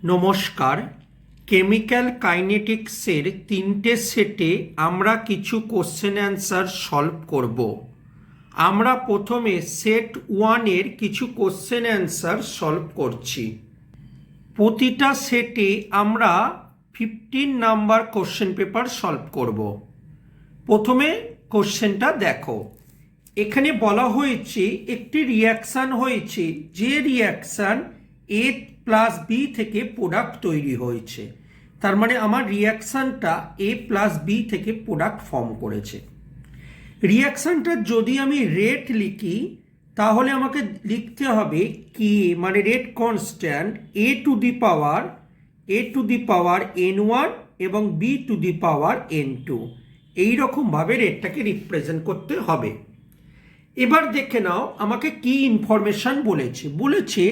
নমস্কার। কেমিক্যাল কাইনেটিক্সের তিনটে সেটে আমরা কিছু কোশ্চেন অ্যান্সার সলভ করব। আমরা প্রথমে সেট 1-এর কিছু কোশ্চেন অ্যান্সার সলভ করছি। প্রতিটা সেটে আমরা 15 নাম্বার কোশ্চেন পেপার সলভ করব। প্রথমে কোশ্চেনটা দেখো, এখানে বলা হয়েছে একটি রিয়াকশান হয়েছে, যে রিয়াকশান এ প্লাস বি থেকে প্রোডাক্ট তৈরি হয়েছে। তার মানে আমার রিয়াকশানটা এ প্লাস বি থেকে প্রোডাক্ট ফর্ম করেছে। রিয়াকশানটার যদি আমি রেট লিখি তাহলে আমাকে লিখতে হবে কে মানে rate constant A to the power n1 এবং B to the power n2, এইরকমভাবে রেটটাকে রিপ্রেজেন্ট করতে হবে। এবার দেখে নাও আমাকে কি ইনফরমেশান বলেছে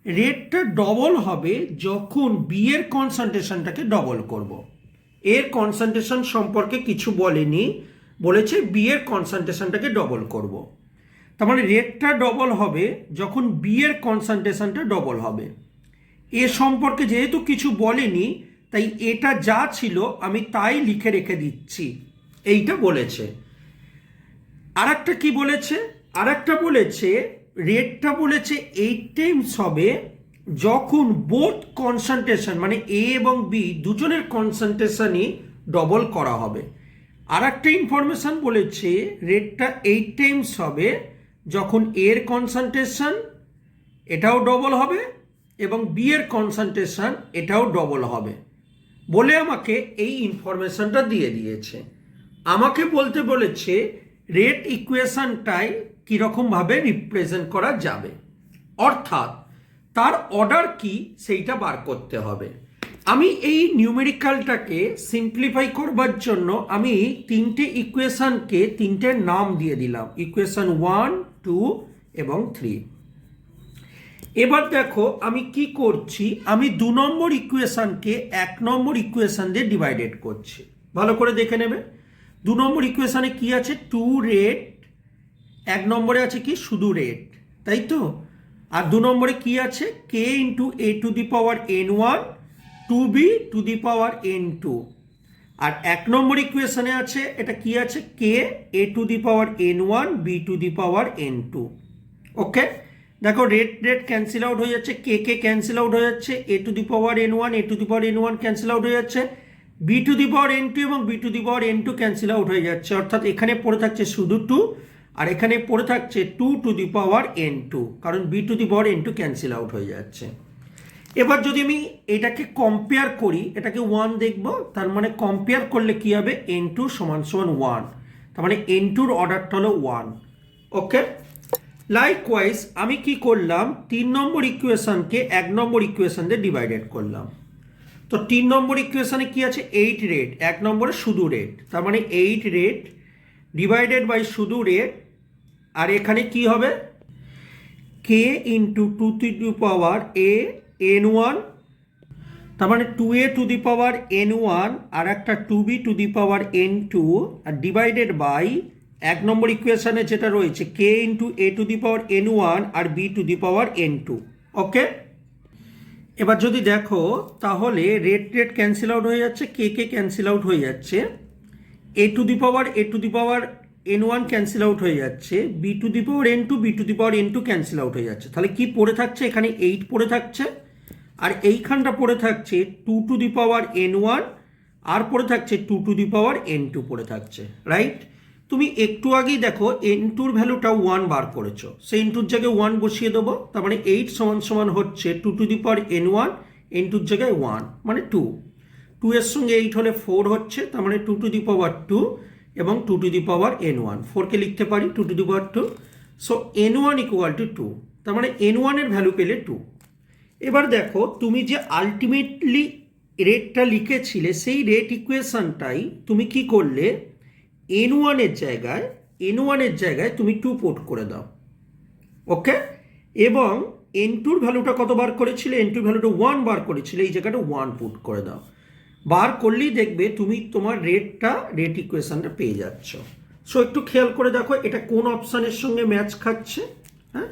রেটটা ডবল হবে যখন বি এর কনসেন্ট্রেশনটাকে ডবল করব। এর কনসেন্ট্রেশন সম্পর্কে কিছু বলেনি, বলেছে বি এর কনসেন্ট্রেশনটাকে ডবল করব। তার মানে রেটটা ডবল হবে যখন বি এর কনসেন্ট্রেশনটা ডবল হবে। এ সম্পর্কে যেহেতু কিছু বলেনি তাই এটা যা ছিল আমি তাই লিখে রেখে দিচ্ছি, এইটা বলেছে। আরেকটা কি বলেছে, আরেকটা বলেছে রেটটা বলেছে 8 টাইমস হবে যখন বোথ কনসেন্ট্রেশন মানে এ এবং বি দুজনের কনসেন্ট্রেশনই ডবল করা হবে। আর একটা ইনফরমেশান বলেছে রেটটা 8 টাইমস হবে যখন এর কনসেন্ট্রেশন এটাও ডবল হবে এবং বি এর কনসেন্ট্রেশন এটাও ডবল হবে বলে আমাকে এই ইনফরমেশানটা দিয়ে দিয়েছে। আমাকে বলতে বলেছে রেট ইকুয়েশনটাই কীরকমভাবে রিপ্রেজেন্ট করা যাবে, অর্থাৎ তার অর্ডার কি সেইটা বার করতে হবে। আমি এই নিউমেরিক্যালটাকে সিম্পলিফাই করবার জন্য আমি তিনটে ইকুয়েশনকে তিনটে নাম দিয়ে দিলাম, ইকুয়েশন 1, 2 এবং 3। এবার দেখো আমি কি করছি, আমি 2 নম্বর ইকুয়েশনকে 1 নম্বর ইকুয়েশন দিয়ে ডিভাইডেড করছি। ভালো করে দেখে নেবে 2 নম্বর ইকুয়েশনে কি আছে, 2 রেট, 1 নম্বরে আছে কি শুধু রেট, তাই তো। আর 2 নম্বরে কি আছে, K into A to the power n1 2b to the power n2। আর 1 নম্বর ইকুয়েশনে আছে এটা কি আছে, K A to the power n1 B to the power n2। Okay, দেখো রেট রেট ক্যান্সেল আউট হয়ে যাচ্ছে, কে কে ক্যান্সেল আউট হয়ে যাচ্ছে, A to the power n1 A to the power n1 cancel out হয়ে যাচ্ছে, B to the power n2 এবং B to the power n2 cancel out হয়ে যাচ্ছে। অর্থাৎ এখানে পড়ে থাকছে শুধু 2 আর এখানে পড়ে থাকছে 2 টু দি পাওয়ার n2, কারণ B to the power n2 cancel out হয়ে যাচ্ছে। এবার যদি আমি এটাকে কম্পেয়ার করি, এটাকে 1 দেখব, তার মানে কম্পেয়ার করলে কি হবে, n2 সমান সমান 1, তার মানে n2-র অর্ডারটা হলো 1। ওকে, লাইকওয়াইজ আমি কি করলাম, 3 নম্বর ইকুয়েশনকে 1 নম্বর ইকুয়েশন দিয়ে ডিভাইডেড করলাম। তো 3 নম্বর ইকুয়েশনে কি আছে, 8 রেট, 1 নম্বরে শুধু রেট, তার মানে 8 রেট ডিভাইডেড বাই শুধু রেট। আর এখানে কি হবে, কে into 2 two the power A n1, তার মানে 2a two the power n1 আর একটা 2b to the power n2 আর ডিভাইডেড বাই 1 নম্বর ইকুয়েশনে যেটা রয়েছে K into A to the power n1 আর B to the power n2। Okay, এবার যদি দেখো তাহলে রেট রেট ক্যান্সেল আউট হয়ে যাচ্ছে, কে কে ক্যান্সেল আউট হয়ে যাচ্ছে, A to the power n1 cancel out হয়ে যাচ্ছে, B to the power n2 B to the power n2 cancel out হয়ে যাচ্ছে। তাহলে কি পড়ে থাকছে, এখানে 8 পড়ে থাকছে আর এইখানটা পড়ে থাকছে 2 টু দি পাওয়ার n1 আর পড়ে থাকছে 2 টু দি পাওয়ার n2 পড়ে থাকছে, রাইট। তুমি একটু আগেই দেখো n2-র ভ্যালুটা 1 বার করেছো, সেই n2-র জায়গায় 1 বসিয়ে দেবো, তার মানে 8 সমান সমান হচ্ছে 2 টু দি পাওয়ার n1, n2-র জায়গায় 1 মানে 2, 2 এর সঙ্গে 8 হলে 4 হচ্ছে, তার মানে 2 টু দি পাওয়ার 2 এবং 2 টু দি পাওয়ার n1, 4কে লিখতে পারি 2 two the power 2। So n1 equal to 2, তার মানে n1-এর ভ্যালু পেলে 2। এবার দেখো তুমি যে আলটিমেটলি রেটটা লিখেছিলে সেই রেট ইকুয়েশনটাই তুমি কি করলে, n1-এর জায়গায় তুমি 2 পুট করে দাও। ওকে, এবং n2-র ভ্যালুটা কত বার করেছিলে, n2-র ভ্যালুটা 1 বার করেছিলে, এই জায়গাটা 1 পুট করে দাও। বার করলেই দেখবে তুমি তোমার রেট ইকুয়েশনটা পেয়ে যাচ্ছ। সো একটু খেয়াল করে দেখো এটা কোন অপশানের সঙ্গে ম্যাচ খাচ্ছে। হ্যাঁ,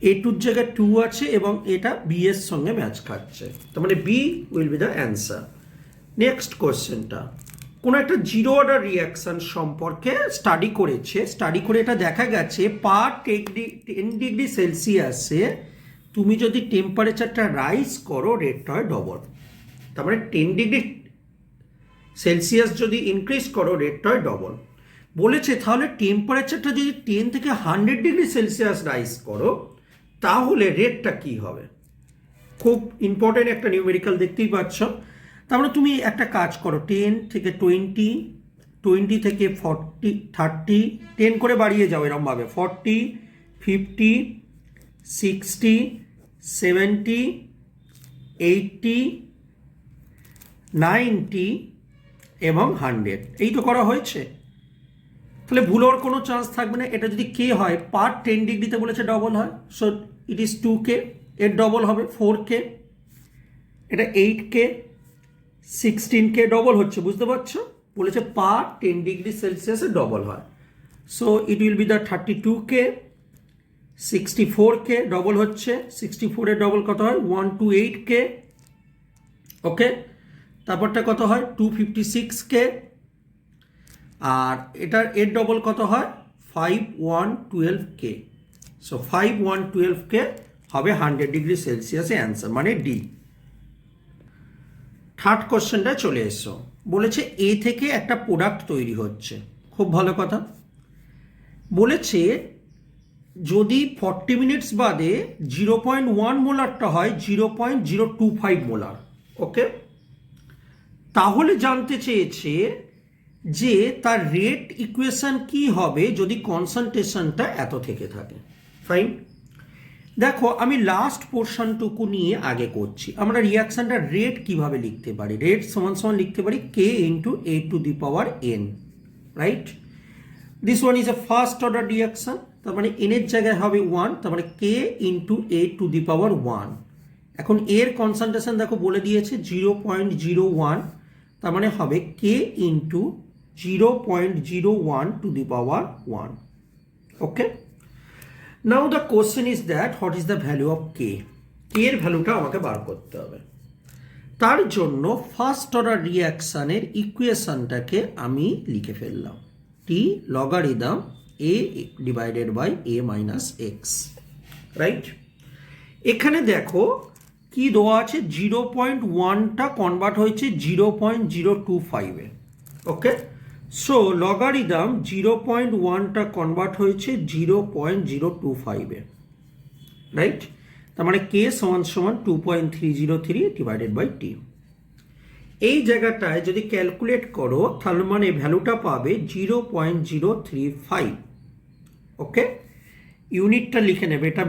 A2 জায়গায় 2 আছে এবং এটা বি এর সঙ্গে ম্যাচ খাচ্ছে, তার মানে B will be the answer. Next কোয়েশ্চেনটা, কোনো একটা জিরো অর্ডার রিয়াকশন সম্পর্কে স্টাডি করেছে, স্টাডি করে এটা দেখা গেছে পার 10 ডিগ্রি সেলসিয়াসে তুমি যদি টেম্পারেচারটা রাইজ করো রেটটা হয় ডবল। তার মানে 10 ডিগ্রি সেলসিয়াস যদি ইনক্রিজ করো রেটটা হয় ডবল। বলেছে তাহলে টেম্পারেচারটা যদি 10 থেকে 100 ডিগ্রি সেলসিয়াস রাইজ করো তাহলে রেটটা কি হবে? খুব ইম্পর্টেন্ট একটা নিউমেরিক্যাল, দেখতেই পাচ্ছ। তার মানে তুমি একটা কাজ করো, 10 থেকে 20, 20 থেকে 40, 30, 10 করে বাড়িয়ে যাও এরমভাবে, 40, 50, 60, 70, 80, 90 এবং 100, এই তো করা হয়েছে। তাহলে ভুল হওয়ার কোনো চান্স থাকবে না। এটা যদি কে হয় পার 10 ডিগ্রিতে বলেছে ডবল হয়, সো ইট ইজ 2K, এর ডবল হবে 4K, এটা 8K, 16K ডবল হচ্ছে, বুঝতে পারছো? বলেছে পার 10 ডিগ্রি সেলসিয়াসে ডবল হয়, so it will be the 32K, 64K double হচ্ছে, 64 এর ডবল কত হয় 128K, ওকে। তারপরটা কত হয় 256K, আর এটার এর ডবল কত হয় 5112K, সো 5112K হবে 100 ডিগ্রি সেলসিয়াসে অ্যান্সার, মানে ডি। থার্ড কোশ্চেনটা চলে এসো, বলেছে এ থেকে একটা প্রোডাক্ট তৈরি হচ্ছে, খুব ভালো কথা। বলেছে যদি 40 মিনিটস বাদে 0.1 মোলারটা হয় 0.025 মোলার, ওকে। তাহলে জানতে চেয়েছে যে তার রেট ইকুয়েশন কি হবে যদি কনসেন্ট্রেশনটা এত থেকে থাকে। ফাইন, দেখো আমি লাস্ট পোর্শনটুকু নিয়ে আগে করছি। আমরা রিয়াকশনটা রেট কিভাবে লিখতে পারি? রেট সমান সমান লিখতে পারি K into A to the power N, right? This one is a first order reaction, তার মানে এন এর জায়গায় হবে 1, তার মানে কে ইন্টু এ টু দি পাওয়ার 1। এখন এর কনসেন্ট্রেশন দেখো বলে দিয়েছে 0.01, তার মানে হবে কে into 0.01 to the power 1, okay. Now the question is that what is the value of k? k এর ভ্যালুটা আমাকে বার করতে হবে। তার জন্য ফার্স্ট অর্ডার রিয়াকশানের ইকুয়েশনটাকে আমি লিখে ফেললাম, T logarithm a divided by a minus X, right? এখানে দেখো কি দেওয়া আছে, 0.1টা কনভার্ট হয়েছে 0.025 এ, ওকে। সো লগারিদম 0.1টা কনভার্ট হয়েছে 0.025 এ, রাইট? তার মানে কে সমান সমান 2.303 ডিভাইডেড বাই টি। এই জায়গাটায় যদি ক্যালকুলেট করো তাহলে মানে ভ্যালুটা পাবে 0.035, ওকে। ইউনিটটা লিখে নেবে, এটা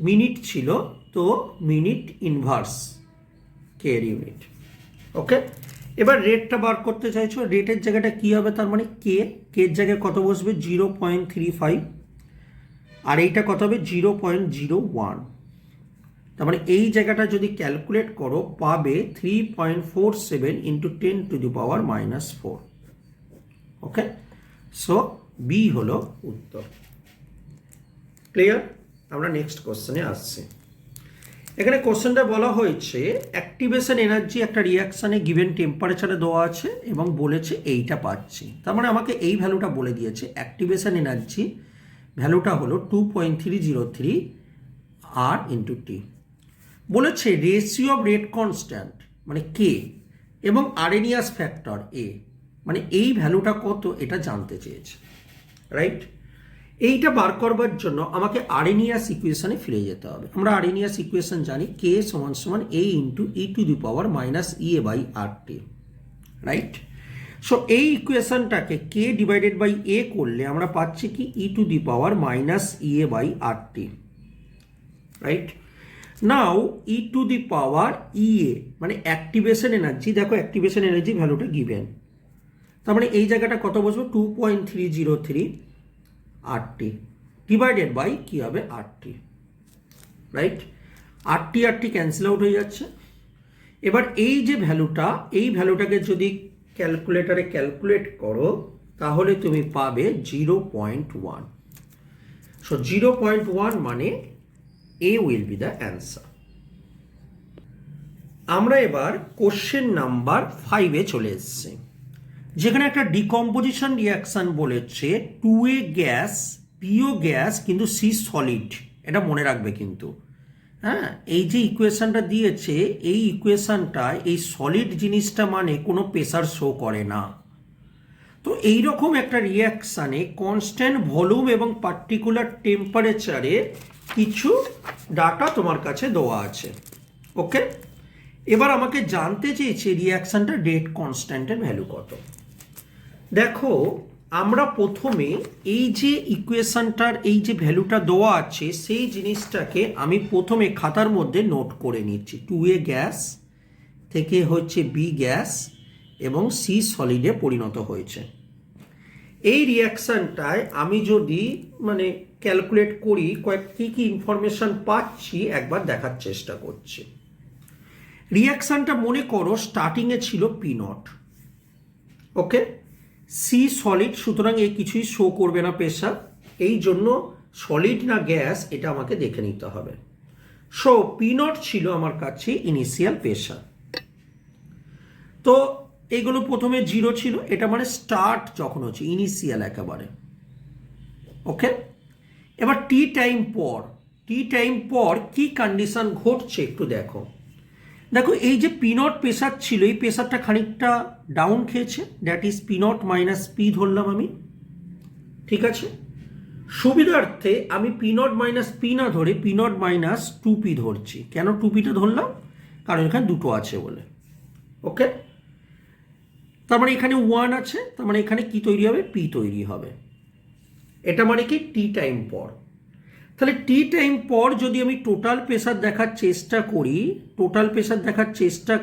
মিনিট ছিল, তো মিনিট ইনভার্স কে এর ইউনিট, ওকে। এবার রেটটা বার করতে চাইছো, রেটের জায়গাটা কি হবে? তার মানে কে এর জায়গায় কত বসবে 0.35, আর এইটা কত হবে 0.01, তার মানে এই জায়গাটা যদি ক্যালকুলেট করো পাবে 3.47 into 10 to the power minus 4, okay. So B হলো উত্তর। ক্লিয়ার? আমরা নেক্সট কোশ্চেনে আসছি। এখানে কোশ্চেনটা বলা হয়েছে অ্যাক্টিভেশন এনার্জি একটা রিয়াকশানে গিভেন টেম্পারেচারে দেওয়া আছে এবং বলেছে এইটা পাচ্ছি, তার মানে আমাকে এই ভ্যালুটা বলে দিয়েছে। অ্যাক্টিভেশন এনার্জি ভ্যালুটা হলো 2.303 আর ইন্টু টি। বলেছে রেশিও অফ রেট কনস্ট্যান্ট মানে কে এবং আরএনিয়াস ফ্যাক্টর এ, মানে এই ভ্যালুটা কত এটা জানতে চেয়েছে, রাইট? এইটা বার করবার জন্য আমাকে আরএনিয়াস ইকুয়েশনে ফিরে যেতে হবে। আমরা আরএনিয়াস ইকুয়েশন জানি কে সমান সমান A into E to the power minus E A by R T, right? So এই ইকুয়েশনটাকে কে ডিভাইডেড বাই এ করলে আমরা পাচ্ছি কি E to the power minus E A by R T, right? Now E to the power E A মানে activation energy, দেখো activation energy ভ্যালুটা given, তার মানে এই জায়গাটা কত বসবে 2.303 আরটি ডিভাইডেড বাই কী হবে RT, right? RT cancel out হয়ে যাচ্ছে। এবার এই যে ভ্যালুটা, এই ভ্যালুটাকে যদি ক্যালকুলেটারে ক্যালকুলেট করো তাহলে তুমি পাবে 0.1। সো 0.1 মানে এ উইল বি দ্য অ্যান্সার। আমরা এবার কোশ্চেন নাম্বার 5-এ চলে এসেছি, যেখানে একটা ডিকম্পোজিশন রিয়াকশন বলেছে 2A গ্যাস পিও গ্যাস কিন্তু সি সলিড। এটা মনে রাখবে কিন্তু, হ্যাঁ, এই যে ইকুয়েশনটা দিয়েছে এই ইকুয়েশনটা এই সলিড জিনিসটা মানে কোনো প্রেসার শো করে না। তো এইরকম একটা রিয়াকশানে কনস্ট্যান্ট ভলিউম এবং পার্টিকুলার টেম্পারেচারে কিছু ডাটা তোমার কাছে দেওয়া আছে। ওকে, এবার আমাকে জানতে চেয়েছে রিয়াকশানটা রেট কনস্ট্যান্টের ভ্যালু কত। দেখো, আমরা প্রথমে এই যে ইকুয়েশনটার এই যে ভ্যালুটা দেওয়া আছে সেই জিনিসটাকে আমি প্রথমে খাতার মধ্যে নোট করে নিচ্ছি। 2A গ্যাস থেকে হচ্ছে বি গ্যাস এবং সি সলিডে পরিণত হয়েছে। এই রিয়াকশানটায় আমি যদি মানে ক্যালকুলেট করি কী কী ইনফরমেশান পাচ্ছি একবার দেখার চেষ্টা করছি। রিয়াকশানটা মনে করো স্টার্টিংয়ে ছিল P0, ওকে, সি সলিড, সুতরাং এই কিছুই শো করবে না প্রেসার, এই জন্য সলিড না গ্যাস এটা আমাকে দেখে নিতে হবে। সো P0 ছিল আমার কাছে ইনিশিয়াল প্রেসার। তো এইগুলো প্রথমে 0 ছিল, এটা মানে স্টার্ট যখন হচ্ছে ইনিশিয়াল একেবারে। ওকে, এবার টি টাইম পর কি কন্ডিশন ঘটছে একটু দেখো। দেখো, এই যে P0 প্রেসার ছিল এই প্রেসারটা খানিকটা ডাউন খেয়েছে, that is P0 minus P ধরলাম আমি, ঠিক আছে। সুবিধার্থে আমি P0 মাইনাস পি না ধরে P0 মাইনাস 2P ধরছি। কেন 2Pটা ধরলাম? কারণ এখানে দুটো আছে বলে। ওকে, তার মানে এখানে 1 আছে, তার মানে এখানে কি তৈরি হবে? পি তৈরি হবে। এটা মানে কি টি টাইম পর। তাহলে টি টাইম পর যদি আমি টোটাল প্রেসার দেখার চেষ্টা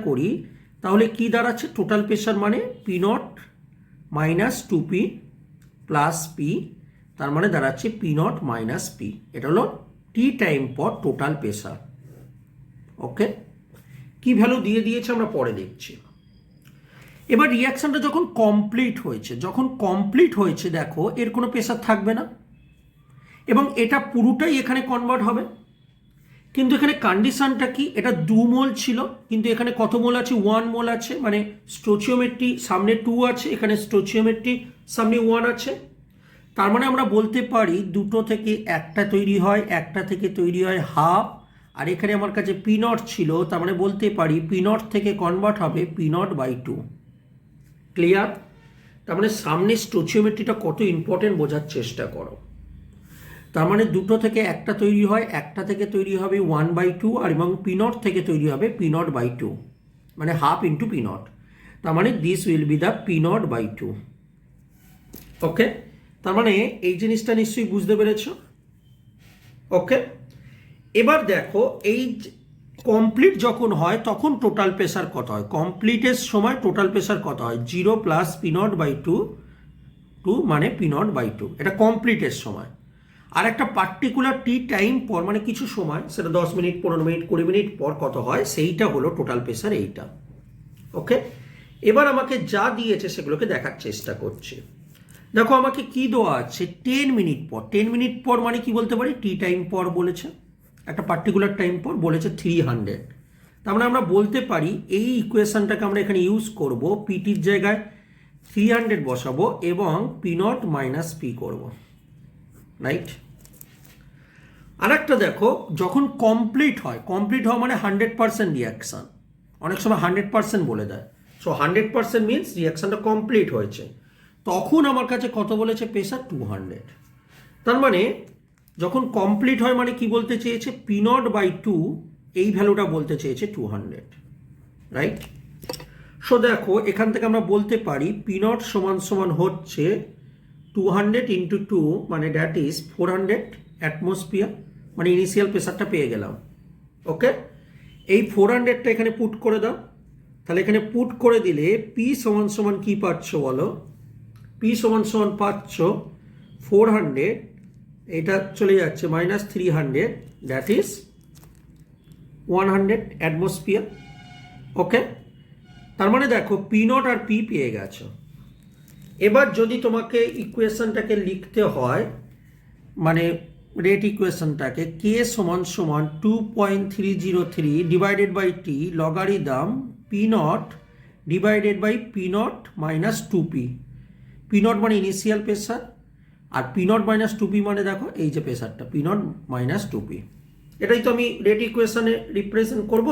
করি তাহলে কি দাঁড়াচ্ছে? টোটাল প্রেসার মানে P0 minus 2P plus P, তার মানে দাঁড়াচ্ছে P0 মাইনাস পি। এটা হলো টি টাইম পর টোটাল প্রেসার। ওকে, কি ভ্যালু দিয়ে দিয়েছে আমরা পরে দেখছি। এবার রিয়াকশনটা যখন কমপ্লিট হয়েছে দেখো এর কোনো প্রেসার থাকবে না এবং এটা পুরোটাই এখানে কনভার্ট হবে। কিন্তু এখানে কন্ডিশনটা কি? এটা 2 মোল ছিল, কিন্তু এখানে কত মোল আছে? 1 মোল আছে, মানে স্টোচিওমেট্রি সামনে 2 আছে, এখানে স্টোচিওমেট্রি সামনে 1 আছে। তার মানে আমরা বলতে পারি দুটো থেকে একটা তৈরি হয়, একটা থেকে তৈরি হয় হাফ, আর এখানে আমার কাছে P0 ছিল, তার মানে বলতে পারি P0 থেকে কনভার্ট হবে P0/2। ক্লিয়ার? তার মানে সামনে স্টোচিওমেট্রিটা কত ইম্পর্টেন্ট বোঝার চেষ্টা করো। তার মানে দুটো থেকে একটা তৈরি হয়, একটা থেকে তৈরি হবে 1/2, আর এবং P0 থেকে তৈরি হবে P0/2, মানে হাফ ইন্টু P0। তার মানে this will be the P0/2। ওকে, তার মানে এই জিনিসটা নিশ্চয়ই বুঝতে পেরেছ। ওকে, এবার দেখো এই কমপ্লিট যখন হয় তখন টোটাল প্রেসার কত হয়? কমপ্লিটের সময় টোটাল প্রেসার কত হয়? 0 প্লাস P0/2, মানে P0/2, এটা কমপ্লিটের সময়। আর একটা পার্টিকুলার টি টাইম পর মানে কিছু সময়, সেটা 10 মিনিট 15 মিনিট 20 মিনিট পর কত হয় সেইটা হলো টোটাল প্রেসার এইটা। ওকে, এবার আমাকে যা দিয়েছে সেগুলোকে দেখার চেষ্টা করছি। দেখো আমাকে কি দেওয়া আছে? 10 মিনিট পর। 10 মিনিট পর মানে কি বলতে পারি? টি টাইম পর বলেছে, একটা পার্টিকুলার টাইম পর বলেছে 300। তার মানে আমরা বলতে পারি এই ইকুয়েশনটাকে আমরা এখানে ইউজ করব, পিটির জায়গায় 300 বসাবো এবং P0 মাইনাস পি করবো, রাইট? আর একটা দেখো, যখন কমপ্লিট হয় মানে 100% রিয়াকশান, অনেক সময় 100% বলে দেয়। সো 100% মিনস রিয়াকশানটা কমপ্লিট হয়েছে। তখন আমার কাছে কত বলেছে? প্রেসার 200। তার মানে যখন কমপ্লিট হয় মানে কি বলতে চেয়েছে? P0/2 এই ভ্যালুটা বলতে চেয়েছে 200, রাইট? সো দেখো এখান থেকে আমরা বলতে পারি P0 সমান হচ্ছে 200 ইন্টু 2, মানে দ্যাট ইজ 400 অ্যাটমসফিয়ার, মানে ইনিশিয়াল প্রেসারটা পেয়ে গেলাম। ওকে, এই 400টা এখানে পুট করে দাও। তাহলে এখানে পুট করে দিলে P সমান কি পাচ্ছ বলো? P সমান পাচ্ছ 400, এটা চলে যাচ্ছে মাইনাস 300, দ্যাট ইজ 100 অ্যাটমসফিয়ার। ওকে, তার মানে দেখো P0 আর P পেয়ে গেছো। এবার যদি তোমাকে ইকুয়েশনটাকে লিখতে হয়, মানে রেট ইকুয়েশনটাকে কে সমান সমান 2.303 divided by T logarithm P naught divided by P naught minus 2p। P naught মানে ইনিশিয়াল প্রেসার, আর পি নট মাইনাস 2p মানে দেখো এই যে প্রেসারটা পি নট মাইনাস 2p। এটাই তো আমি রেট ইকুয়েশনে রিপ্রেজেন্ট করব।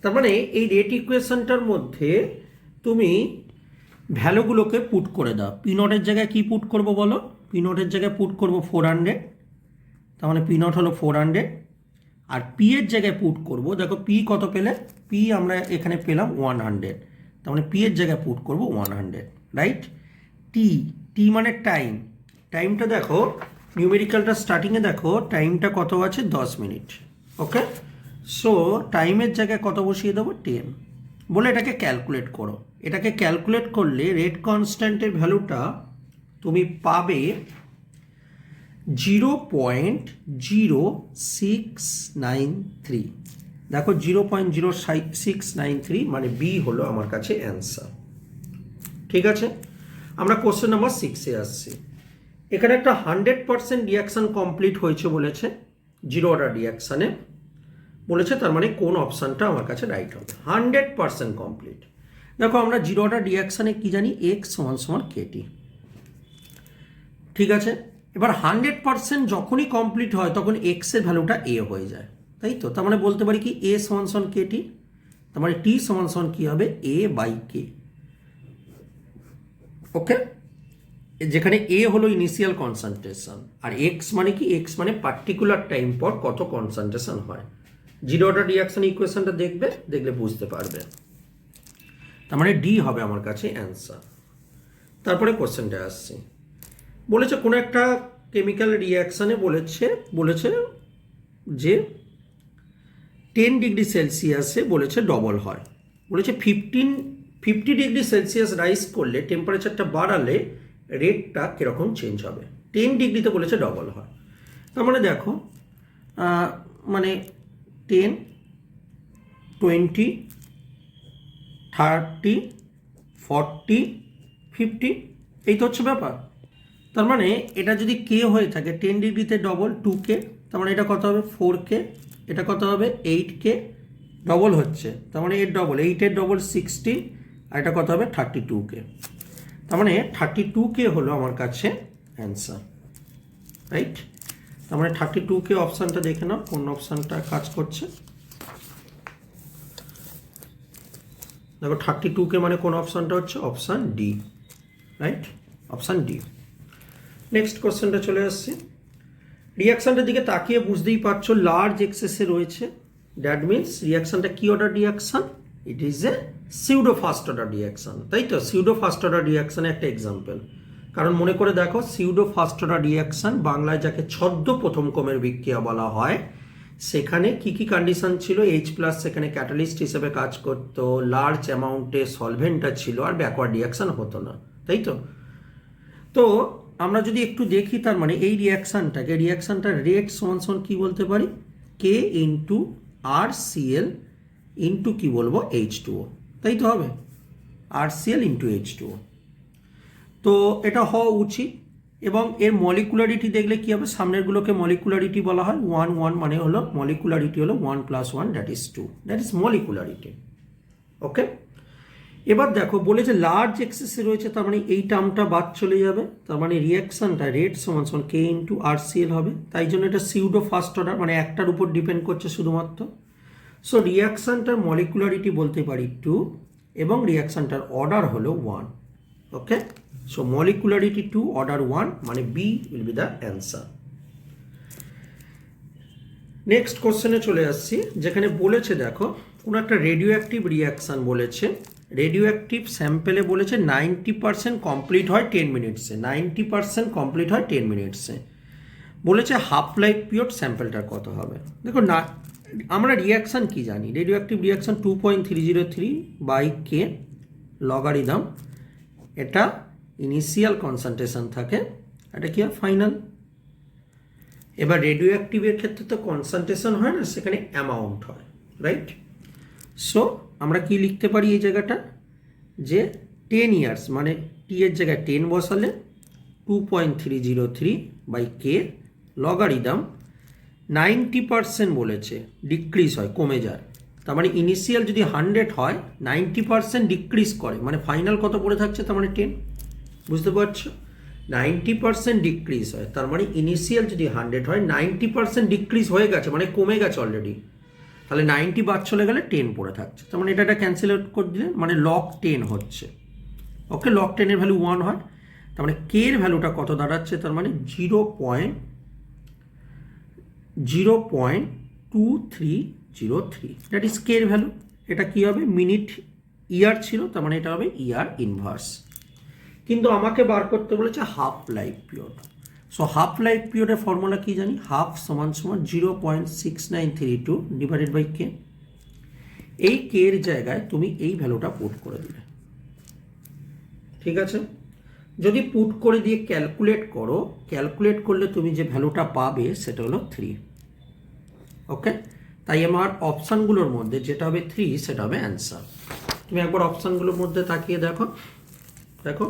তার মানে এই রেট ইকুয়েশনটার মধ্যে তুমি ভ্যালুগুলোকে পুট করে দাও। পি নটের জায়গায় কি পুট করব বলো? পি নটের জায়গায় পুট করব 400, তার মানে পি নট হলো 400। আর পি এর জায়গায় পুট করব, দেখো পি কত পেলে? পি আমরা এখানে পেলাম 100, তার মানে পি এর জায়গায় পুট করব 100, রাইট? টি, টি মানে টাইম। টাইমটা দেখো নিউমেরিক্যালটা স্টার্টিংয়ে দেখো টাইমটা কত আছে? 10 মিনিট। ওকে, সো টাইমের জায়গায় কত বসিয়ে দেবো? 10, বলে এটাকে ক্যালকুলেট করো। এটাকে ক্যালকুলেট করলে রেট কনস্ট্যান্টের ভ্যালুটা তুমি পাবে 0.0693। দেখো 0.0693 মানে বি হলো আমার কাছে অ্যান্সার। ঠিক আছে, আমরা কোশ্চেন নাম্বার 6-এ আসছি। এখানে একটা 100% রিয়াকশান কমপ্লিট হয়েছে বলেছে, জিরো অর্ডার রিয়াকশানে বলেছে, তার মানে কোন অপশানটা আমার কাছে রাইট হবে? 100% কমপ্লিট। দেখো আমরা জিরো অর্ডার রিয়াকশানে কি জানি? এক্স সমান সমান কেটি। ঠিক আছে, এবার 100% যখনই কমপ্লিট হয় তখন এক্সের ভ্যালুটা এ হয়ে যায়, তাই তো? তার মানে বলতে পারি কি এ সমান সমান কেটি, তার মানে টি সমান সমান কি হবে? এ বাই কে। ওকে, যেখানে এ হলো ইনিশিয়াল কনসেন্ট্রেশন, আর এক্স মানে কি? এক্স মানে পার্টিকুলার টাইম পর কত কনসেন্ট্রেশন হয়। জিরো অর্ডার রিয়াকশন ইকুয়েশনটা দেখলে বুঝতে পারবে। তার মানে ডি হবে আমার কাছে অ্যান্সার। তারপরে কোশ্চেনটা আসছে, বলেছে কোনো একটা কেমিক্যাল রিয়াকশানে বলেছে যে 10 ডিগ্রি সেলসিয়াসে বলেছে ডবল হয়। বলেছে 50 ডিগ্রি সেলসিয়াস রাইজ করলে টেম্পারেচারটা বাড়ালে রেটটা কীরকম চেঞ্জ হবে। 10 ডিগ্রিতে বলেছে ডবল হয়, তার মানে দেখো মানে 10, 20, 30, 40, 50, এই তো হচ্ছে ব্যাপার। তার মানে এটা যদি কে হয়ে থাকে 10 ডিগ্রিতে ডবল 2K, তার মানে এটা কত হবে? 4K। এটা কত হবে? 8K। ডবল হচ্ছে, তার মানে এর ডবল, 8-এর ডবল 60, আর এটা কত হবে? 32K। তার মানে 32K হলো আমার কাছে অ্যান্সার, রাইট? তার মানে 32K অপশানটা দেখে নাও কোন অপশানটা কাজ করছে। দেখো 32K মানে কোন অপশানটা হচ্ছে? Option D, right? Option D. Next কোশ্চেনটা চলে আসছে। রিয়াকশানটার দিকে তাকিয়ে বুঝতেই পারছো লার্জ এক্সেসে রয়েছে, দ্যাট মিনস রিয়াকশানটা কি order reaction? It is A pseudo first order reaction, তাই তো? সিউডো ফার্স্ট অর্ডার রিয়াকশানে একটা এক্সাম্পল, কারণ মনে করে দেখো সিউডো ফার্স্ট অর্ডার রিয়াকশান বাংলায় যাকে ছদ্ম প্রথম ক্রমের বিক্রিয়া বলা হয়, সেখানে কি কি কন্ডিশন ছিল? H+ সেখানে ক্যাটালিস্ট হিসেবে কাজ করতো, লার্জ অ্যামাউন্টে সলভেন্টটা ছিল, আর ব্যাকওয়ার্ড রিয়াকশান হতো না, তাই তো? তো আমরা যদি একটু দেখি, তার মানে এই রিয়াকশানটার রেট সমান সমান কী বলতে পারি? K ইন্টু RCl ইন্টু কী বলবো? H2O, তাই তো হবে? RCl into H2O। তো এটা হওয়া উচিত, এবং এর মলিকুলারিটি দেখলে কী হবে? সামনেরগুলোকে মলিকুলারিটি বলা হয়। 1 1 মানে হলো মলিকুলারিটি হলো 1 + 1 দ্যাট ইজ 2, দ্যাট ইজ মলিকুলারিটি। ওকে, এবার দেখো বলেছে লার্জ এক্সেসে রয়েছে, তার মানে এই টার্মটা বাদ চলে যাবে, তার মানে রিয়াকশানটা রেট সমান সমান K ইন্টু RCl হবে। তাই জন্য এটা সিউডো ফার্স্ট অর্ডার, মানে একটার উপর ডিপেন্ড করছে শুধুমাত্র। সো রিয়াকশানটার মলিকুলারিটি বলতে পারি 2, এবং রিয়াকশানটার অর্ডার হলো 1। ওকে, সো মলিকুলারিটি 2, অর্ডার 1, মানে B will be the answer. Next কোশ্চেনে চলে আসছি, যেখানে বলেছে দেখো কোনো একটা রেডিও অ্যাক্টিভ রিয়াকশান বলেছে, রেডিও অ্যাক্টিভ স্যাম্পেলে বলেছে 90% কমপ্লিট হয় 10 মিনিটসে, 90% কমপ্লিট হয় 10 মিনিটসে। বলেছে হাফ লাইফ পিরিয়ড স্যাম্পেলটার কত হবে? দেখো না, আমরা রিয়াকশান কি জানি? Radio active reaction 2.303/K logarithm, এটা ইনিশিয়াল কনসেন্ট্রেশন থাকে, এটা কি হয়? ফাইনাল। এবার রেডিও অ্যাক্টিভের ক্ষেত্রে তো কনসেন্ট্রেশন হয় না, সেখানে অ্যামাউন্ট হয়, রাইট? সো আমরা কি লিখতে পারি এই জায়গাটা? যে 10 ইয়ার্স মানে টি এর জায়গায় 10 বসালে 2.303/K লগারিদম 90% বলেছে ডিক্রিজ হয়, কমে যায়। তার মানে ইনিশিয়াল যদি 100 হয় 90% ডিক্রিজ করে, মানে ফাইনাল কত পড়ে থাকছে, তার মানে 10। বুঝতে পারছো? 90% ডিক্রিজ হয়, তার মানে ইনিশিয়াল যদি 100 হয় 90% ডিক্রিজ হয়ে গেছে, মানে কমে গেছে অলরেডি। তাহলে 90 বাদ চলে গেলে 10 পড়ে থাকছে, তার মানে এটা ক্যান্সেল আউট করে দিলে মানে লগ 10 হচ্ছে। ওকে, লগ 10 এর ভ্যালু 1 হয়, তার মানে কে এর ভ্যালুটা কত দাঁড়াচ্ছে, তার মানে 0.2303, দ্যাট ইজ কে এর ভ্যালু। এটা কি হবে, মিনিট ইয়ার ছিল, তার মানে এটা হবে ইয়ার ইনভার্স। কিন্তু আমাকে বার করতে বলেছে half life period. So half life পিরিয়ডের ফর্মুলা কি জানি, হাফ সমান 0.6932 ডিভাইডেড বাই কে। এই কে এর জায়গায় তুমি এই ভ্যালুটা পুট করে দিলে, ঠিক আছে? যদি পুট করে দিয়ে ক্যালকুলেট করো, ক্যালকুলেট করলে তুমি যে ভ্যালুটা পাবে সেটা হলো 3। ওকে, তাই আমার অপশানগুলোর মধ্যে যেটা হবে 3 সেটা হবে অ্যান্সার। তুমি একবার অপশানগুলোর মধ্যে তাকিয়ে দেখো, দেখো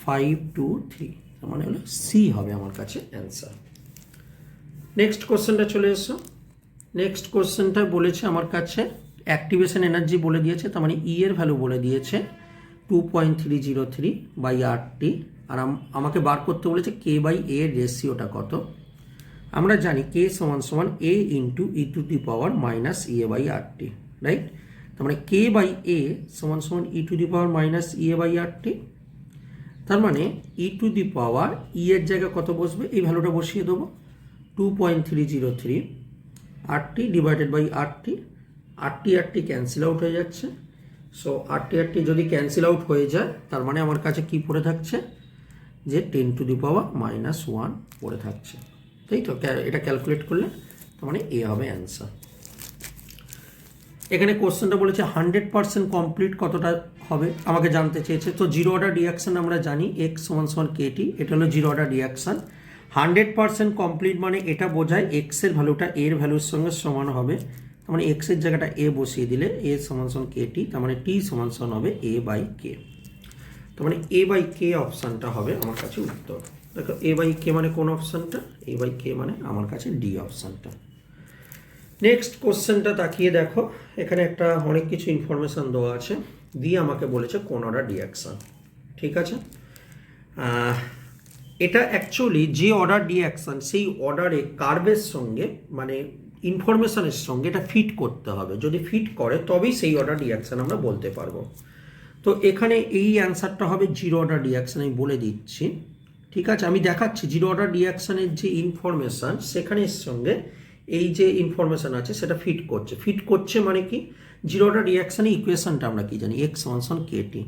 5 2 3, তার মানে হলো সি হবে আমার কাছে অ্যান্সার। নেক্সট কোশ্চেনটা চলে এসো। নেক্সট কোশ্চেনটা বলেছে আমার কাছে অ্যাক্টিভেশন এনার্জি বলে দিয়েছে, তার মানে ই এর ভ্যালু বলে দিয়েছে 2.303/RT, আর আমাকে বার করতে বলেছে কে বাই এ এর রেশিওটা কত। আমরা জানি কে সমান সমান A into E to the power minus EA by RT, right? তার মানে কে বাই এ সমান সমান E to the power minus EA by RT। তার মানে ই টু দি পাওয়ার ই এর জায়গায় কত বসবে, এই ভ্যালুটা বসিয়ে দেবো 2.303 RT divided by RT। RT cancel out হয়ে যাচ্ছে। সো RT যদি ক্যান্সেল আউট হয়ে যায় তার মানে আমার কাছে কি পড়ে থাকছে, যে 10 টু দি পাওয়ার মাইনাস 1 পড়ে থাকছে, তাই তো? এটা ক্যালকুলেট করলে তার মানে এ হবে অ্যান্সার। এখানে কোশ্চেনটা বলেছে 100% কমপ্লিট কতটা হবে আমাকে জানতে চেয়েছে। তো জিরো অর্ডার রিয়াকশান আমরা জানি x সমান সমান কেটি, এটা হলো জিরো অর্ডার রিয়াকশান। 100% কমপ্লিট মানে এটা বোঝায় x এর ভ্যালুটা এর ভ্যালুর সঙ্গে সমান হবে, তার মানে x এর জায়গাটা a বসিয়ে দিলে a সমান সমান কেটি, তার মানে t সমান সমান হবে a বাই কে। তার মানে a বাই কে অপশানটা হবে আমার কাছে উত্তর। দেখো a বাই কে মানে কোন অপশানটা, a বাই কে মানে আমার কাছে ডি অপশানটা। নেক্সট কোশ্চেনটা তাকিয়ে দেখো, এখানে একটা অনেক কিছু ইনফরমেশান দেওয়া আছে, দিয়ে আমাকে বলেছে কোন অর্ডার রিয়াকশান, ঠিক আছে? এটা অ্যাকচুয়ালি যে অর্ডার রিয়াকশান সেই অর্ডারে কার্ভের সঙ্গে মানে ইনফরমেশানের সঙ্গে এটা ফিট করতে হবে, যদি ফিট করে তবেই সেই অর্ডার রিয়াকশান আমরা বলতে পারবো। তো এখানে এই অ্যান্সারটা হবে জিরো অর্ডার রিয়াকশান, আমি বলে দিচ্ছি, ঠিক আছে? আমি দেখাচ্ছি জিরো অর্ডার রিয়াকশানের যে ইনফরমেশান সেখানের সঙ্গে এই যে ইনফরমেশান আছে সেটা ফিট করছে। ফিট করছে মানে কি, জিরো অর্ডার রিয়াকশানের ইকুয়েশনটা আমরা কি জানি, এক্স সমান সমান কে টি।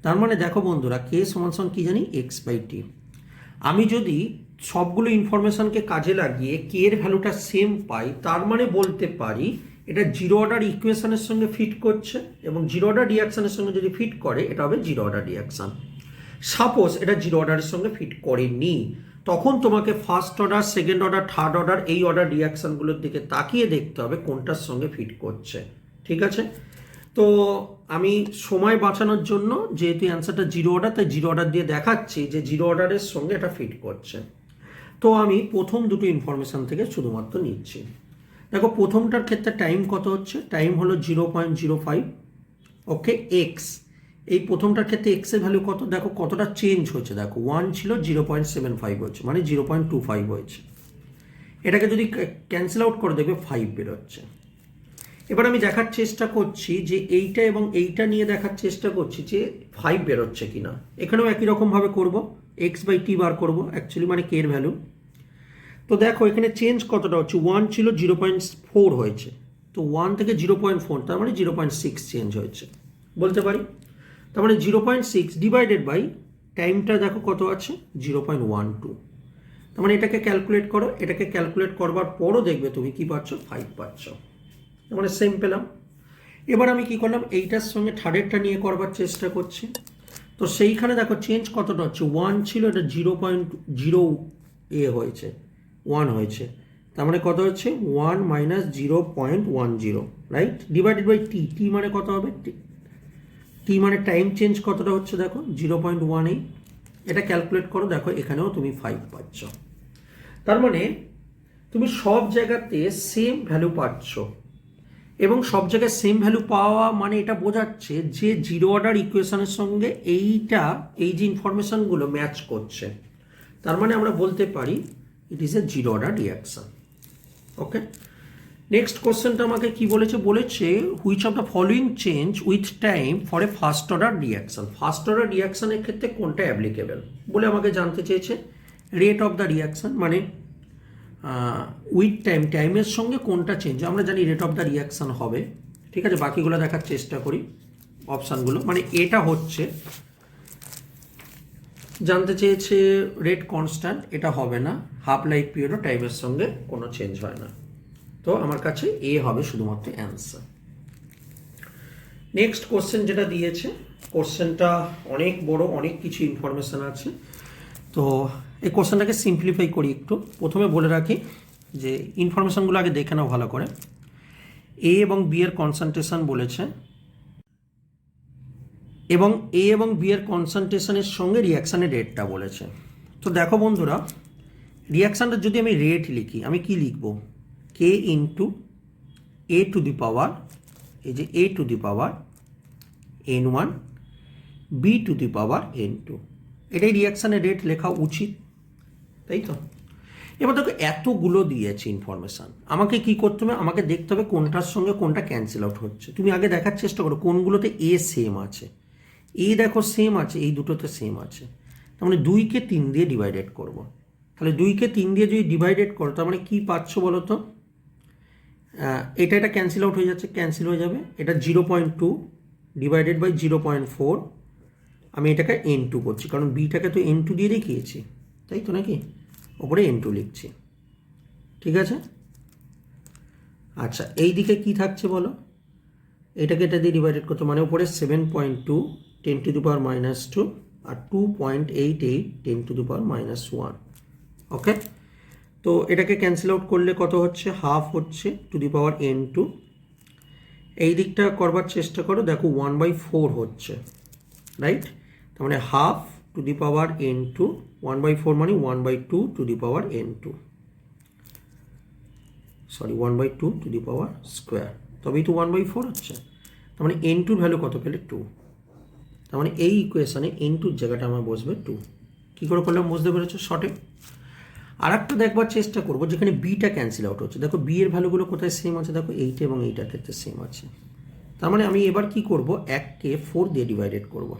তার মানে দেখো বন্ধুরা, কে সমান সমান কি জানি, এক্স বাই টি। আমি যদি সবগুলো ইনফরমেশানকে কাজে লাগিয়ে কে এর ভ্যালুটা সেম পাই, তার মানে বলতে পারি এটা জিরো অর্ডার ইকুয়েশনের সঙ্গে ফিট করছে, এবং জিরো অর্ডার রিয়াকশানের সঙ্গে যদি ফিট করে এটা হবে জিরো অর্ডার রিয়াকশান। সাপোজ এটা জিরো অর্ডারের সঙ্গে ফিট করেনি, তখন তোমাকে first order, second order, third order এই অর্ডার রিয়াকশানগুলোর দিকে তাকিয়ে দেখতে হবে কোনটার সঙ্গে ফিট করছে, ঠিক আছে? তো আমি সময় বাঁচানোর জন্য যেহেতু অ্যান্সারটা জিরো অর্ডার, তাই জিরো অর্ডার দিয়ে দেখাচ্ছি যে জিরো অর্ডারের সঙ্গে এটা ফিট করছে। তো আমি প্রথম দুটো ইনফরমেশান থেকে শুধুমাত্র নিচ্ছি। দেখো প্রথমটার ক্ষেত্রে টাইম কত হচ্ছে, টাইম হলো 0.05, ওকে, এক্স। এই প্রথমটার ক্ষেত্রে এক্স এর ভ্যালু কত, দেখো কতটা চেঞ্জ হয়েছে, দেখো 1 ছিল 0.75 হচ্ছে, মানে 0.25 হয়েছে। এটাকে যদি ক্যান্সেল আউট করে দেখবে 5 বেরোচ্ছে। এবার আমি দেখার চেষ্টা করছি যে এইটা এবং এইটা নিয়ে দেখার চেষ্টা করছি যে 5 বেরোচ্ছে কিনা। এখানেও একই রকমভাবে করবো, এক্স বাই টি বার করবো অ্যাকচুয়ালি, মানে কে এর ভ্যালু। তো দেখো এখানে চেঞ্জ কতটা হচ্ছে, 1 ছিল 0.4 হয়েছে, তো 1 থেকে 0.4 তার মানে 0.6 চেঞ্জ হয়েছে বলতে পারি। তার মানে 0.6 ডিভাইডেড বাই টাইমটা দেখো কত আছে 0.12, তার মানে এটাকে ক্যালকুলেট করো, এটাকে ক্যালকুলেট করবার পরও দেখবে তুমি কি পাচ্ছ, 5 পাচ্ছ, তার মানে সেম পেলাম। এবার আমি কি করলাম, এইটার সঙ্গে থার্ডেরটা নিয়ে করবার চেষ্টা করছি। তো সেইখানে দেখো চেঞ্জ কতটা হচ্ছে, 1 ছিল, এটা 0.0 হয়েছে, 1 হয়েছে, তার মানে কত হচ্ছে 1 মাইনাস 0.10, রাইট, ডিভাইডেড বাই টি। টি মানে কত হবে, টি মানে টাইম চেঞ্জ কতটা হচ্ছে দেখো 0.18, এটা ক্যালকুলেট করো, দেখো এখানেও তুমি 5 পাচ্ছ। তার মানে তুমি সব জায়গাতে সেম ভ্যালু পাচ্ছ, এবং সব জায়গায় সেম ভ্যালু পাওয়া মানে এটা বোঝাচ্ছে যে জিরো অর্ডার ইকুয়েশনের সঙ্গে এই যে ইনফরমেশনগুলো ম্যাচ করছে। তার মানে আমরা বলতে পারি it is a zero order reaction. Okay, next কোশ্চেনটা আমাকে কি বলেছে, which of the following change with time for a first order reaction. First order রিয়াকশনের ক্ষেত্রে কোনটা অ্যাপ্লিকেবল বলে আমাকে জানতে চেয়েছে। রেট অফ দ্য রিয়াকশন মানে উইথ টাইমের সঙ্গে কোনটা চেঞ্জ, আমরা জানি রেট অফ দ্য রিয়াকশন হবে। ঠিক আছে, বাকিগুলো দেখার চেষ্টা করি অপশানগুলো। মানে এটা হচ্ছে জানতে চেয়েছে রেট কনস্ট্যান্ট, এটা হবে না। হাফ লাইফ পিরিয়ডও টাইমের সঙ্গে কোনো চেঞ্জ হয় না, তো আমার কাছে এ হবে শুধুমাত্র অ্যান্সার। নেক্সট কোশ্চেন যেটা দিয়েছে, কোশ্চেনটা অনেক বড়, অনেক কিছু ইনফরমেশান আছে। তো এই কোশ্চেনটাকে সিম্পলিফাই করি একটু। প্রথমে বলে রাখি যে ইনফরমেশানগুলো আগে দেখে নাও ভালো করে। এ এবং বি এর কনসেন্ট্রেশন বলেছে, এবং এ এবং বি এর কনসেন্ট্রেশনের সঙ্গে রিয়াকশানের রেটটা বলেছে। তো দেখো বন্ধুরা, রিয়াকশানটা যদি আমি রেট লিখি, আমি কি লিখব, কে into A to the power, এই যে A to the power n1 B to the power n2, এটাই রিয়াকশানের রেট লেখা উচিত, তাই তো? এবার দেখো এতগুলো দিয়েছে ইনফরমেশান, আমাকে কি করতে হবে, আমাকে দেখতে হবে কোনটার সঙ্গে কোনটা ক্যান্সেল আউট হচ্ছে। তুমি আগে দেখার চেষ্টা করো কোনগুলোতে এ সেম আছে। এ দেখো সেম আছে, এই দুটোতে সেম আছে, তার মানে 2কে 3 দিয়ে ডিভাইডেড করব। তাহলে 2কে 3 দিয়ে যদি ডিভাইডেড করো, তার মানে কী পাচ্ছ বলো তো, এটা ক্যান্সেল আউট হয়ে যাচ্ছে, ক্যান্সেল হয়ে যাবে। এটা 0.2 ডিভাইডেড বাই 0.4, আমি এটাকে n2 করছি, কারণ বিটাকে তো n2 দিয়ে দেখিয়েছি, তাই তো নাকি? ওপরে n2 লিখছি, ঠিক আছে। আচ্ছা, এই দিকে কি থাকছে বলো, এটাকে এটা দিয়ে ডিভাইডেড করতে, মানে উপরে 7.2 10 to the power -2 R 2.88 10 to the পাওয়ার -1। ওকে, তো এটাকে ক্যান্সেল আউট করলে কত হচ্ছে, হাফ হচ্ছে টু দি পাওয়ার n2। এই দিকটা করবার চেষ্টা করো, দেখো 1/4 হচ্ছে, রাইট? তার মানে have to the power n2, 1/4 মানে 1/2 two the power n2, sorry 1/2 two the power square, তবেই তো 1/4 হচ্ছে। তার মানে n2 ভ্যালু কত পেলে, 2। তার মানে এই ইকুয়েশানে n2-র জায়গাটা আমার বসবে 2। কী করে করলাম বুঝতে পেরেছো শর্টে? আর একটা দেখবার চেষ্টা করবো যেখানে বিটা ক্যান্সেল আউট হচ্ছে। দেখো বি এর ভ্যালুগুলো কোথায় সেম আছে, দেখো এইটা এবং এইটার ক্ষেত্রে সেম আছে। তার মানে আমি এবার কি করব, 1কে 4 দিয়ে ডিভাইডেড করব।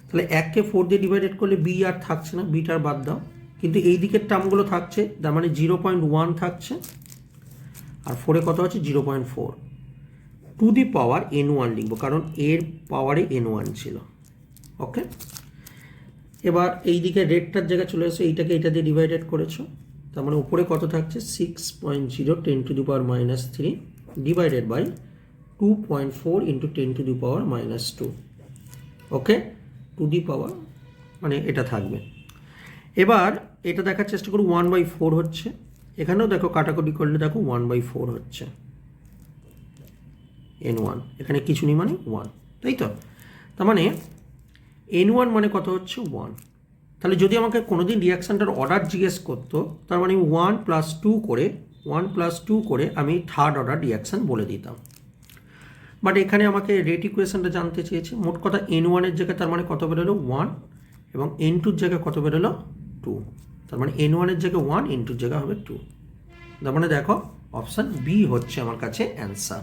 তাহলে 1কে 4 দিয়ে ডিভাইডেড করলে বি আর থাকছে না, বিটার বাদ দাও, কিন্তু এই দিকের টার্মগুলো থাকছে, তার মানে 0.1 থাকছে, আর 4-এ কত আছে 0.4 টু দি পাওয়ার n1 লিখবো, কারণ এর পাওয়ারে n1 ছিল। ওকে, এবার এই দিকে রেটটার জায়গায় চলে এসে এইটাকে এটা দিয়ে ডিভাইডেড করেছো, তার মানে উপরে কত থাকছে 6.0 10 to the power -3 divided by 2.4 into 10 to the power -2। Okay, to the power মানে এটা থাকবে। এবার এটা দেখার চেষ্টা করো, 1/4 হচ্ছে, এখানেও দেখো কাটাকুটি করলে দেখো 1/4 হচ্ছে n1, এখানে কিছু নেই মানে 1, তাই তো? তার মানে n1 মানে কত হচ্ছে 1। তাহলে যদি আমাকে কোনোদিন রিয়াকশানটার অর্ডার জিজ্ঞেস করতো, তার মানে 1 + 2 করে আমি থার্ড অর্ডার রিয়াকশান বলে দিতাম। বাট এখানে আমাকে রেট ইকুয়েশনটা জানতে চেয়েছে। মোট কথা n1-এর জায়গায় তার মানে কত বেরোলো 1, এবং n2-র জায়গায় কত বেরোলো 2। তার মানে n1-এর জায়গায় 1, n2-র জায়গায় হবে 2। তার মানে দেখো অপশান বি হচ্ছে আমার কাছে অ্যান্সার।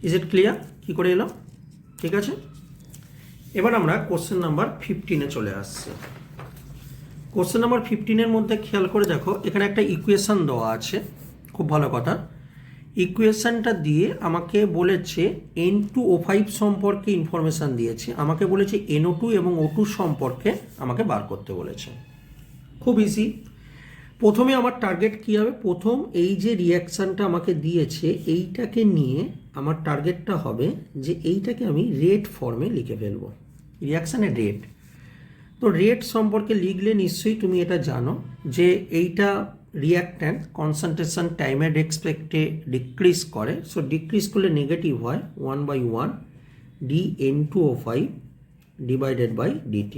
Is it clear? কী করে এলো? ঠিক আছে, এবার আমরা কোশ্চেন নাম্বার 15-এ চলে আসছি। কোশ্চেন নাম্বার 15-এর মধ্যে খেয়াল করে দেখো, এখানে একটা ইকুয়েশন দেওয়া আছে, খুব ভালো কথা। ইকুয়েশনটা দিয়ে আমাকে বলেছে N2O5 সম্পর্কে ইনফরমেশান দিয়েছে, আমাকে বলেছে NO2 এবং O2 সম্পর্কে আমাকে বার করতে বলেছে। খুব ইজি। প্রথমে আমার টার্গেট কী হবে, প্রথম এই যে রিয়াকশানটা আমাকে দিয়েছে এইটাকে নিয়ে আমার টার্গেটটা হবে যে এইটাকে আমি রেট ফর্মে লিখে ফেলবো, রিয়াকশানের রেট। তো রেট সম্পর্কে লিখলে নিশ্চয়ই তুমি এটা জানো যে এইটা রিয়াক্ট্যান্ট কনসেন্ট্রেশন টাইমের রেসপেক্টে ডিক্রিজ করে, সো ডিক্রিজ করলে নেগেটিভ হয় 1/1 dN2O5 ডিভাইডেড বাই dt।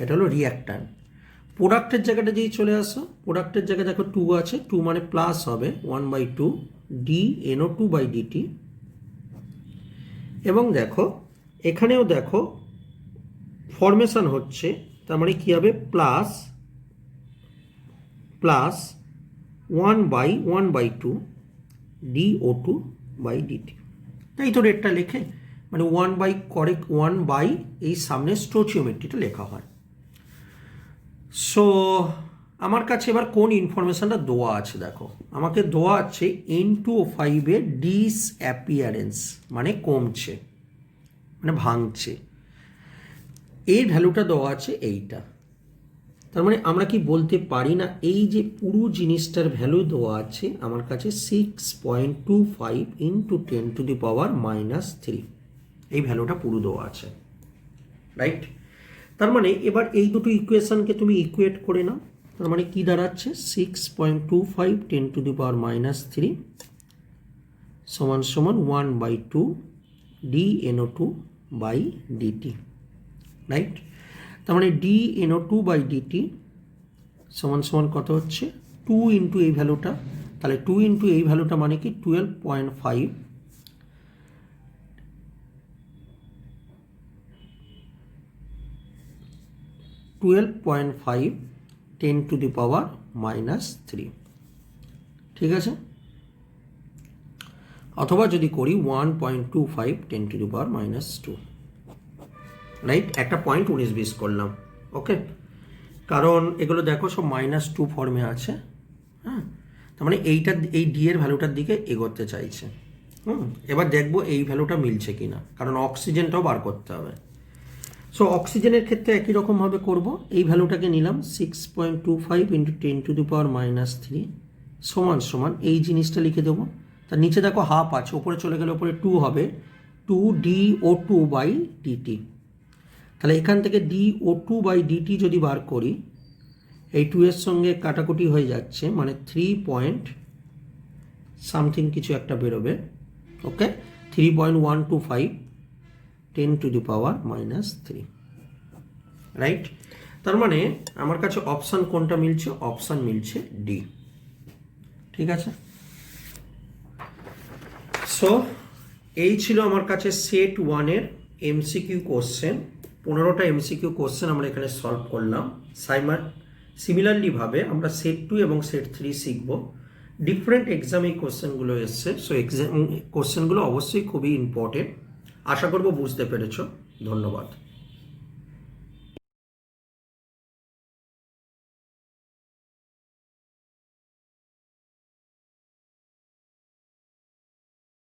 এটা হলো রিয়াক্ট্যান্ট। প্রোডাক্টের জায়গাটা যেই চলে আসো, প্রোডাক্টের জায়গায় দেখো 2 আছে, 2 মানে প্লাস হবে 1/2 dNO2/dt। এবং দেখো এখানেও দেখো ফরমেশন হচ্ছে, তার মানে কী হবে প্লাস 1/2 dO2/dt। তাই তো রেটটা লেখে, মানে 1/, এই সামনে স্টোচিওমেট্রিটা লেখা হয়। সো আমার কাছে এবার কোন ইনফরমেশনটা দেওয়া আছে দেখো, আমাকে দেওয়া আছে N2O5 এর ডিসঅ্যাপিয়ারেন্স, মানে কমছে, মানে ভাঙছে, এর ভ্যালুটা দেওয়া আছে এইটা। তার মানে আমরা কি বলতে পারি না এই যে পুরো জিনিসটার ভ্যালু দেওয়া আছে আমার কাছে 6.25 × 10⁻³ এই ভ্যালুটা পুরো দেওয়া আছে, রাইট? তার মানে এবার এই দুটো ইকুয়েশনকে তুমি ইকুয়েট করে নাও। তার মানে কি দাঁড়াচ্ছে 6.25 10⁻³ সমান সমান 1/2 dNO2/dt, রাইট? তার মানে dNO2/dt সমান সমান কত হচ্ছে 2 × এই ভ্যালুটা, তাহলে 2 × এই ভ্যালুটা মানে কি 12.5 10⁻³ ঠিক আছে, অথবা যদি করি 1.25 10⁻², রাইট? একটা পয়েন্ট 19-20 করলাম, ওকে? কারণ এগুলো দেখো সব -2 ফর্মে আছে, হ্যাঁ? তার মানে এই ডি এর ভ্যালুটার দিকে এগোতে চাইছে। এবার দেখবো এই ভ্যালুটা মিলছে কিনা, কারণ অক্সিজেনটাও বার করতে হবে। সো অক্সিজেনের ক্ষেত্রে একই রকমভাবে করব, এই ভ্যালুটাকে নিলাম 6.25 × 10⁻³ সমান সমান এই জিনিসটা লিখে দেবো। তার নিচে দেখো হাফ আছে, ওপরে চলে গেলে ওপরে 2 হবে 2 dO2/dt। তাহলে এখান থেকে dO2/dt যদি বার করি, এই 2 এর সঙ্গে কাটাকুটি হয়ে যাচ্ছে, মানে 3 পয়েন্ট সামথিং কিছু একটা বেরোবে, ওকে? 3.125 10⁻³, রাইট? তার মানে আমার কাছে অপশান কোনটা মিলছে? অপশান মিলছে ডি, ঠিক আছে? সো এই ছিল আমার কাছে সেট 1 এর এমসিকিউ কোশ্চেন। 15টা এমসিকিউ কোশ্চেন আমরা এখানে সলভ করলাম। সিমিলারলিভাবে আমরা সেট 2 এবং সেট 3 শিখব। ডিফারেন্ট এক্সামে এই কোশ্চেনগুলো এসছে, সো কোশ্চেনগুলো অবশ্যই খুবই ইম্পর্টেন্ট। আশা করব বুঝতে পেরেছো। ধন্যবাদ।